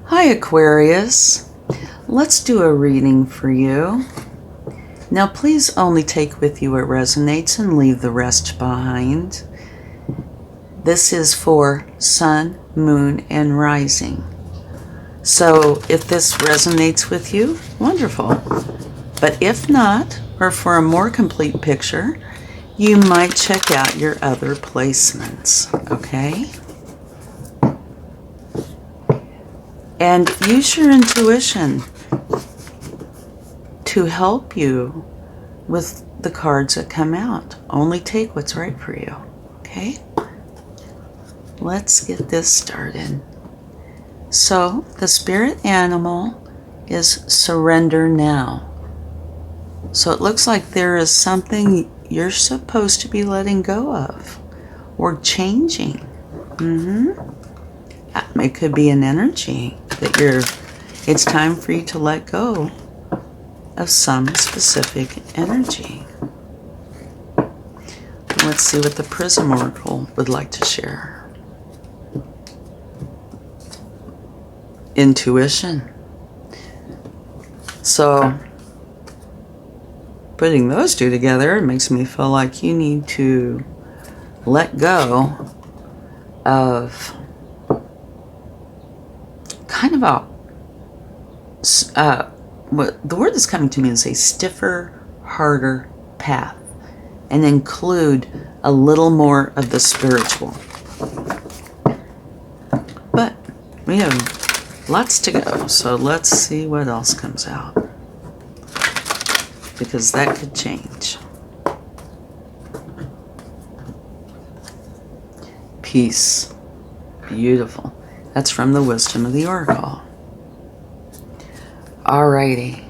Hi Aquarius, let's do a reading for you. Now please only take with you what resonates and leave the rest behind. This is for Sun, Moon, and Rising. So if this resonates with you, wonderful. But if not, or for a more complete picture, you might check out your other placements, okay? And use your intuition to help you with the cards that come out. Only take what's right for you, okay? Let's get this started. So, the spirit animal is surrender now. So it looks like there is something you're supposed to be letting go of or changing. It could be an energy that it's time for you to let go of some specific energy. Let's see what the Prism Oracle would like to share. Intuition. So, putting those two together, it makes me feel like you need to let go of kind of what the word that's coming to me is a stiffer, harder path, and include a little more of the spiritual. But we have lots to go, so let's see what else comes out, because that could change. Peace. Beautiful. That's from the Wisdom of the Oracle. Alrighty.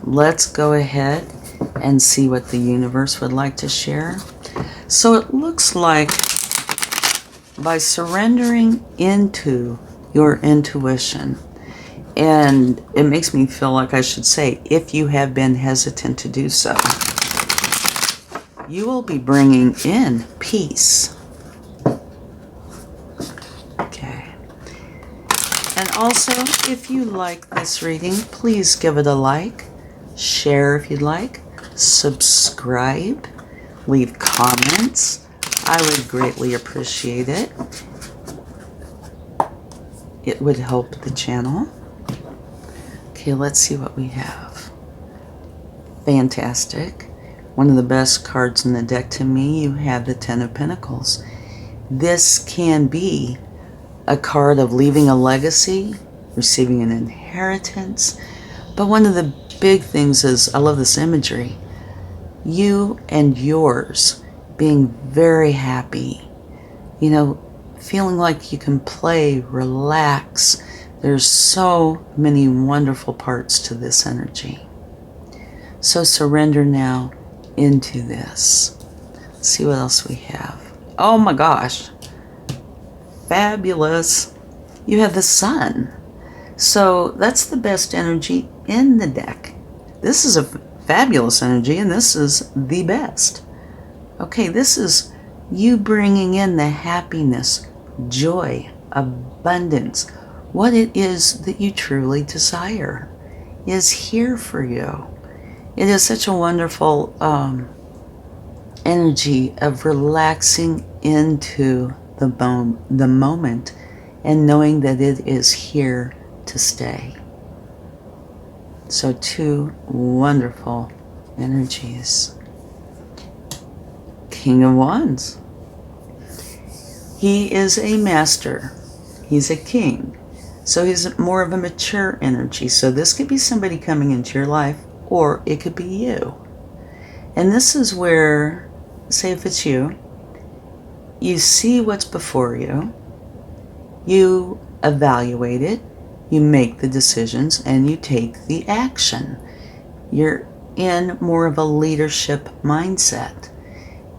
Let's go ahead and see what the universe would like to share. So it looks like by surrendering into your intuition, and it makes me feel like I should say, if you have been hesitant to do so, you will be bringing in peace. And also, if you like this reading, please give it a like, share if you'd like, subscribe, leave comments. I would greatly appreciate it. It would help the channel. Okay, let's see what we have. Fantastic. One of the best cards in the deck to me, you have the Ten of Pentacles. This can be a card of leaving a legacy, receiving an inheritance. But one of the big things is, I love this imagery, you and yours being very happy, you know, feeling like you can play, relax. There's so many wonderful parts to this energy. So surrender now into this. Let's see what else we have. Oh my gosh. Fabulous. You have the Sun. So that's the best energy in the deck. This is a fabulous energy, and this is the best. Okay, this is you bringing in the happiness, joy, abundance. What it is that you truly desire is here for you. It is such a wonderful energy of relaxing into the moment and knowing that it is here to stay. So two wonderful energies. King of Wands. He is a master. He's a king. So he's more of a mature energy. So this could be somebody coming into your life, or it could be you. And this is where, say if it's you, you see what's before you, you evaluate it, you make the decisions, and you take the action. You're in more of a leadership mindset.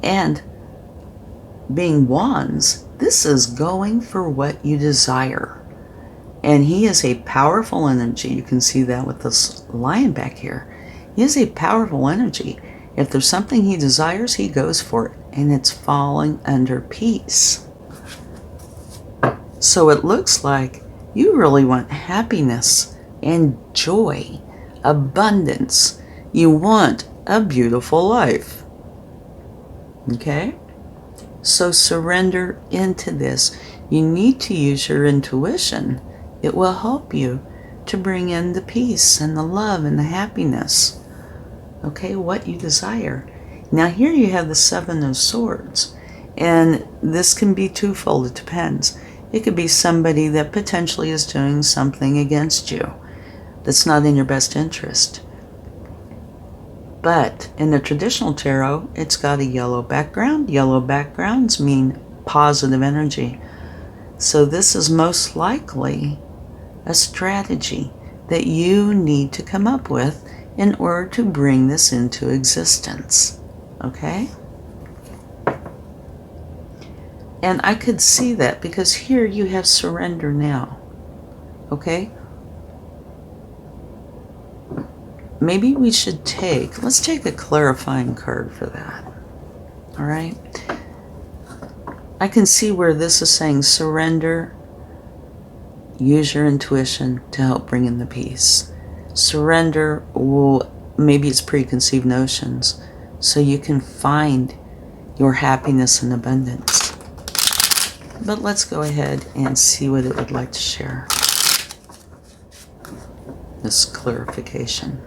And being Wands, this is going for what you desire. And he is a powerful energy. You can see that with this lion back here. He is a powerful energy. If there's something he desires, he goes for it. And it's falling under peace. So it looks like You really want happiness and joy, abundance. You want a beautiful life. Okay? So surrender into this. You need to use your intuition. It will help you to bring in the peace and the love and the happiness. Okay, what you desire. Now here you have the Seven of Swords. And this can be twofold, it depends. It could be somebody that potentially is doing something against you that's not in your best interest. But in the traditional tarot, it's got a yellow background. Yellow backgrounds mean positive energy. So this is most likely a strategy that you need to come up with in order to bring this into existence. Okay? And I could see that because here you have surrender now. Okay? Maybe we should let's take a clarifying card for that. All right? I can see where this is saying surrender, use your intuition to help bring in the peace. Surrender, maybe it's preconceived notions, so you can find your happiness and abundance. But let's go ahead and see what it would like to share. This clarification.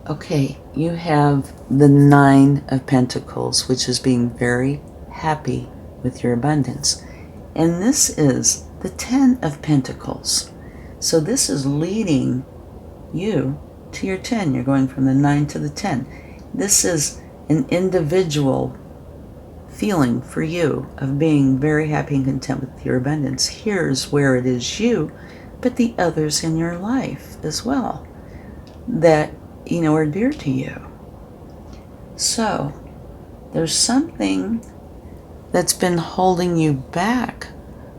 Okay, you have the Nine of Pentacles, which is being very happy with your abundance. And this is the Ten of Pentacles. So this is leading you to your 10. You're going from the 9 to the 10. This is an individual feeling for you of being very happy and content with your abundance. Here's where it is you, but the others in your life as well that are dear to you. So there's something that's been holding you back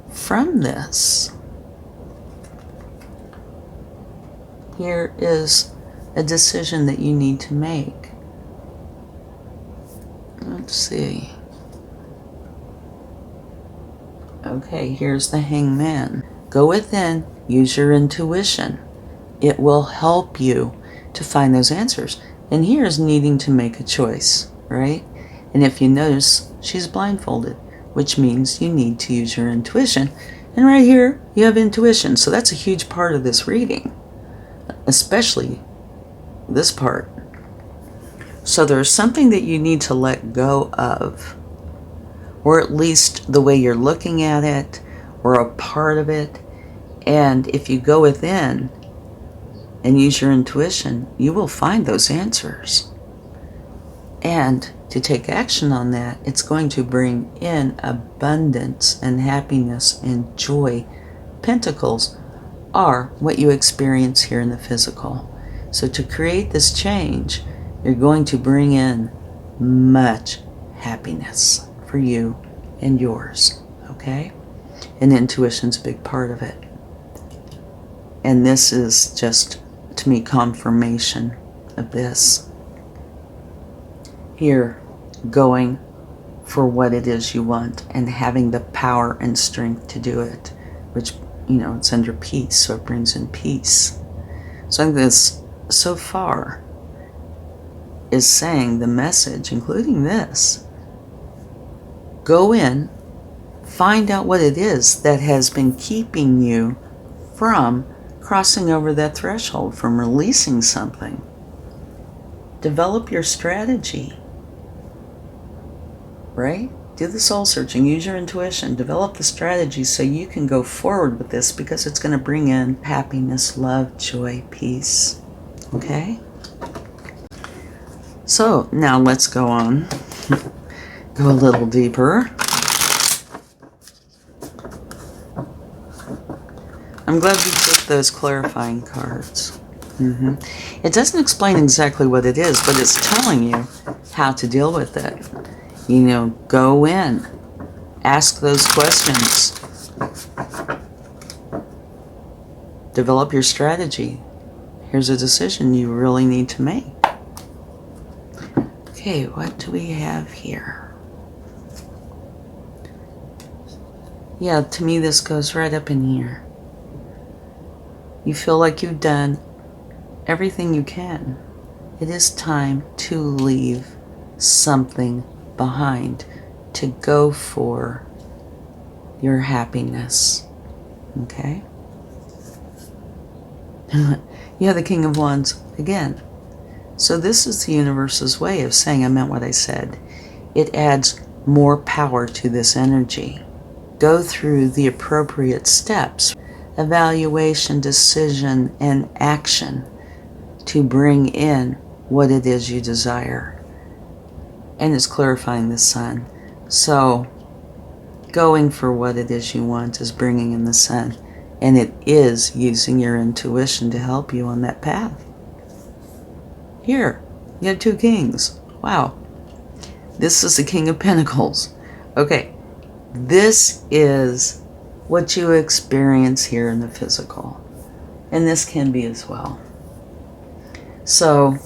from this. Here is a decision that you need to make. Let's see. Okay, here's the Hangman. Go within, use your intuition. It will help you to find those answers. And here's needing to make a choice, right? And if you notice, she's blindfolded, which means you need to use your intuition. And right here, you have intuition. So that's a huge part of this reading, especially this part. So there's something that you need to let go of, or at least the way you're looking at it, or a part of it. And if you go within and use your intuition, you will find those answers. And to take action on that, it's going to bring in abundance and happiness and joy. Pentacles are what you experience here in the physical. So to create this change, you're going to bring in much happiness for you and yours, okay? And intuition's a big part of it. And this is just, to me, confirmation of this. Here, going for what it is you want and having the power and strength to do it, which, it's under peace, so it brings in peace. So I think this, so far, is saying the message, including this: go in, find out what it is that has been keeping you from crossing over that threshold, from releasing something. Develop your strategy, right? Do the soul searching, use your intuition, develop the strategy so you can go forward with this, because it's going to bring in happiness, love, joy, peace. Okay? So now let's go on, go a little deeper. I'm glad we took those clarifying cards. It doesn't explain exactly what it is, but it's telling you how to deal with it. Go in, ask those questions, develop your strategy. Here's a decision you really need to make. Okay, what do we have here? Yeah, to me this goes right up in here. You feel like you've done everything you can. It is time to leave something behind, to go for your happiness. Okay? You have the King of Wands again. So this is the universe's way of saying I meant what I said. It adds more power to this energy. Go through the appropriate steps, evaluation, decision, and action to bring in what it is you desire. And it's clarifying the sun. So going for what it is you want is bringing in the sun. And it is using your intuition to help you on that path. Here, you have 2 kings. Wow. This is the King of Pentacles. Okay, this is what you experience here in the physical. And this can be as well. So,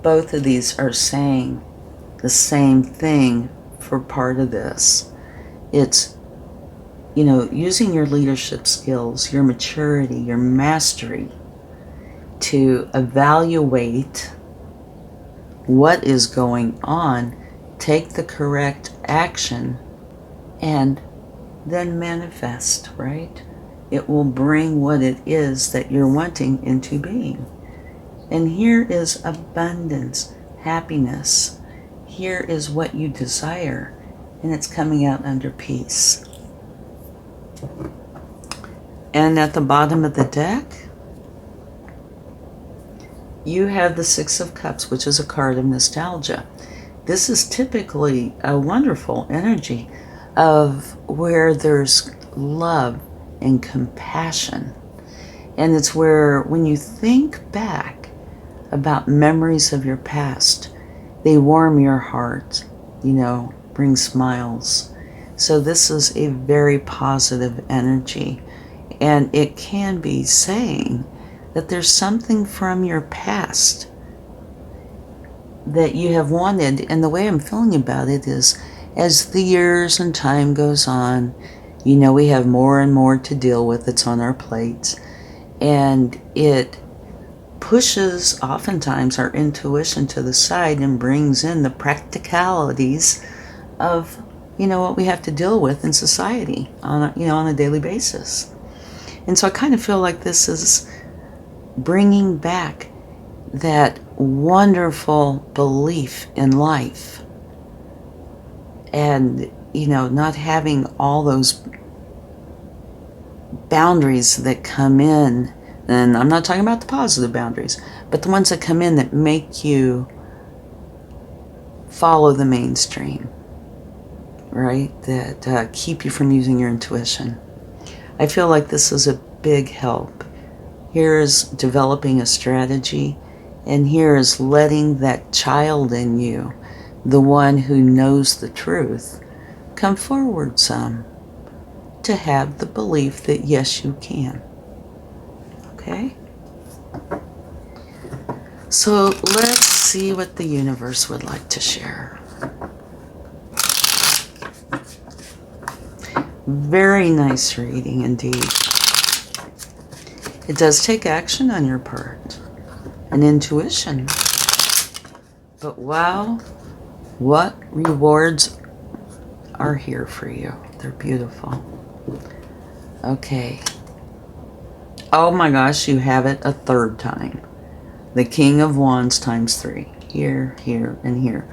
both of these are saying the same thing for part of this. It's, you know, using your leadership skills, your maturity, your mastery to evaluate what is going on, take the correct action, and then manifest, right? It will bring what it is that you're wanting into being. And here is abundance, happiness. Here is what you desire, and it's coming out under peace. And at the bottom of the deck, you have the 6 of Cups, which is a card of nostalgia. This is typically a wonderful energy of where there's love and compassion. And it's where when you think back about memories of your past, they warm your heart, you know, bring smiles. So this is a very positive energy. And it can be saying that there's something from your past that you have wanted. And the way I'm feeling about it is, as the years and time goes on, you know, we have more and more to deal with that's on our plates. And it pushes oftentimes our intuition to the side and brings in the practicalities of, you know, what we have to deal with in society on a, you know, on a daily basis. And so I kind of feel like this is bringing back that wonderful belief in life, and, you know, not having all those boundaries that come in. And I'm not talking about the positive boundaries, but the ones that come in that make you follow the mainstream, right? That keep you from using your intuition. I feel like this is a big help. Here is developing a strategy, and here is letting that child in you, the one who knows the truth, come forward some to have the belief that yes, you can. Okay? So let's see what the universe would like to share. Very nice reading indeed. It does take action on your part and intuition. But wow, what rewards are here for you. They're beautiful. Okay. Oh my gosh, you have it a third time. The King of Wands times 3. Here, here, and here.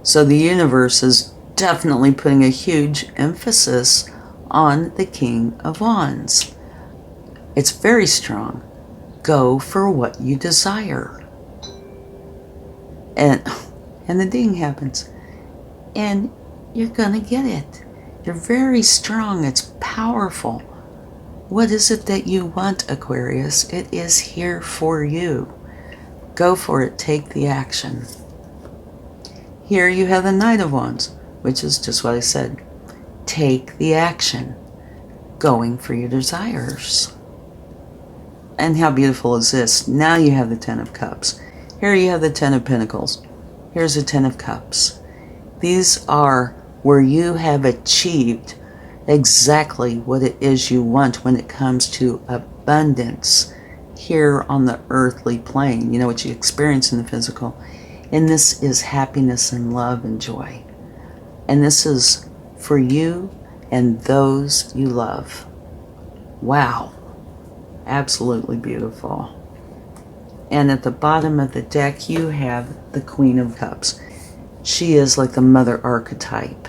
So the universe is definitely putting a huge emphasis on the King of Wands. It's very strong. Go for what you desire. And the ding happens. And you're gonna get it. You're very strong. It's powerful. What is it that you want, Aquarius? It is here for you. Go for it. Take the action. Here you have the Knight of Wands, which is just what I said. Take the action. Going for your desires. And how beautiful is this? Now you have the 10 of Cups. Here you have the 10 of Pentacles. Here's a Ten of Cups. These are where you have achieved exactly what it is you want when it comes to abundance here on the earthly plane. You know, what you experience in the physical. And this is happiness and love and joy. And this is for you and those you love. Wow. Absolutely beautiful. And at the bottom of the deck, you have the Queen of Cups. She is like the mother archetype.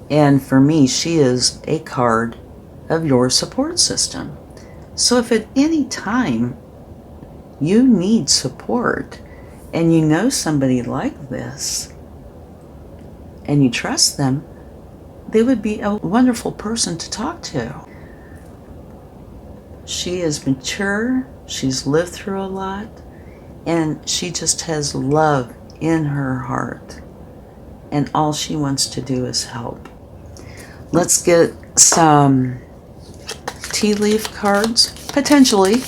And for me, she is a card of your support system. So if at any time you need support and you know somebody like this and you trust them, they would be a wonderful person to talk to. She is mature, she's lived through a lot, and she just has love in her heart. And all she wants to do is help. Let's get some tea leaf cards. Potentially.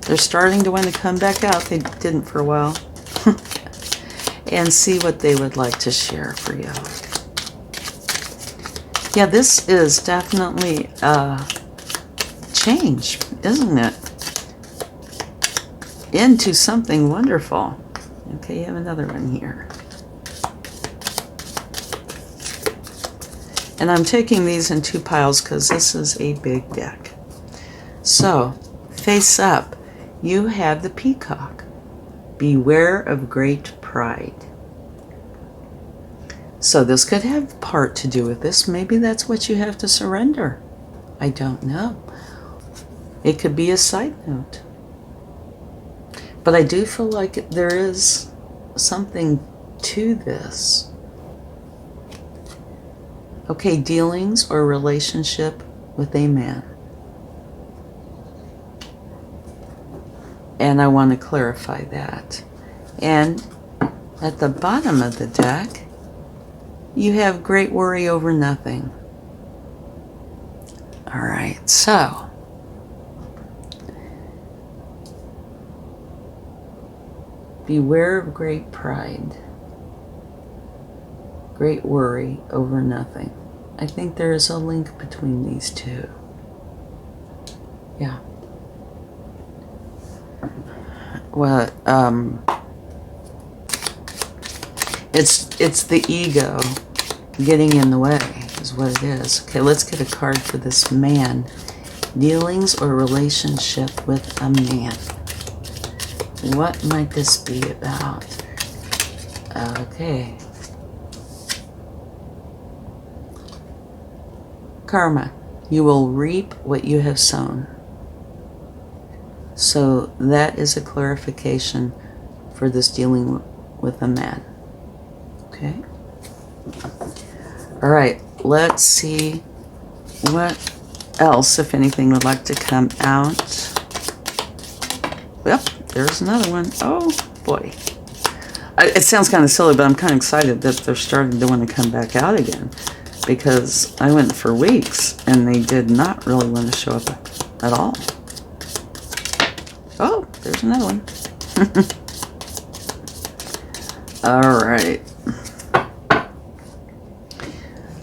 They're starting to want to come back out. They didn't for a while. And see what they would like to share for you. Yeah, this is definitely a change, isn't it? Into something wonderful. Okay, you have another one here. And I'm taking these in two piles because this is a big deck. So, face up, you have the Peacock. Beware of great pride. So this could have part to do with this. Maybe that's what you have to surrender. I don't know. It could be a side note. But I do feel like there is something to this. Okay, dealings or relationship with a man. And I want to clarify that. And at the bottom of the deck, you have great worry over nothing. All right, so beware of great pride, great worry over nothing. I think there is a link between these two. Yeah. Well, it's the ego getting in the way is what it is. Okay, let's get a card for this man. Dealings or relationship with a man. What might this be about? Okay. Karma. You will reap what you have sown. So that is a clarification for this dealing with a man. Okay. All right. Let's see what else, if anything, would like to come out. Well, there's another one. Oh, boy. It sounds kind of silly, but I'm kind of excited that they're starting to want to come back out again. Because I went for weeks, and they did not really want to show up at all. Oh, there's another one. All right.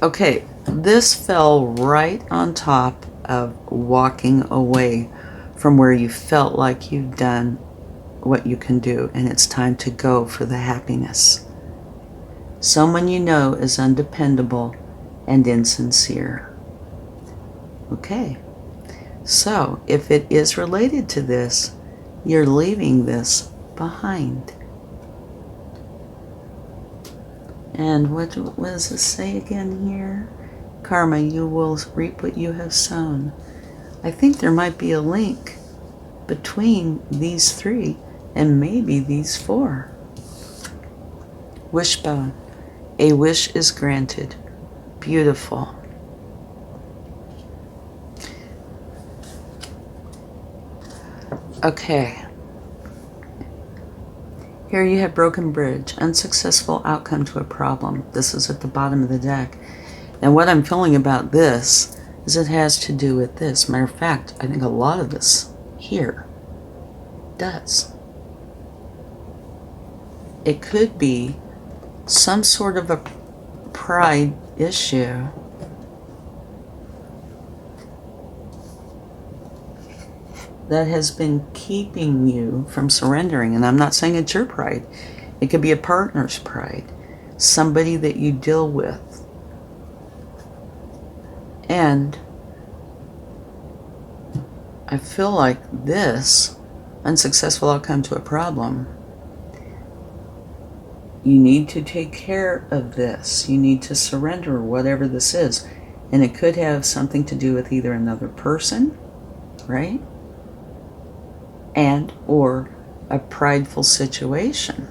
Okay, this fell right on top of walking away from where you felt like you've done what you can do, and it's time to go for the happiness. Someone you know is undependable and insincere. Okay, so if it is related to this, you're leaving this behind. And what does it say again here? Karma, you will reap what you have sown. I think there might be a link between these three and maybe these four. Wishbone. A wish is granted. Beautiful. Okay. Here you have broken bridge, unsuccessful outcome to a problem. This is at the bottom of the deck. And what I'm feeling about this is it has to do with this. Matter of fact, I think a lot of this here does. It could be some sort of a pride issue. That has been keeping you from surrendering. And I'm not saying it's your pride. It could be a partner's pride. Somebody that you deal with. And I feel like this unsuccessful outcome to a problem, you need to take care of this. You need to surrender whatever this is. And it could have something to do with either another person, right? And or a prideful situation.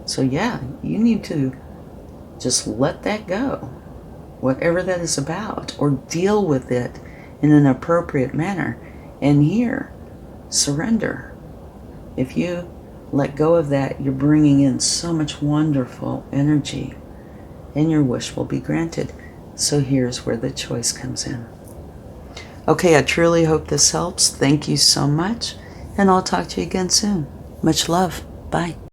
So yeah, you need to just let that go, whatever that is about, or deal with it in an appropriate manner. And here, surrender. If you let go of that, you're bringing in so much wonderful energy, and your wish will be granted. So here's where the choice comes in. Okay, I truly hope this helps. Thank you so much, and I'll talk to you again soon. Much love. Bye.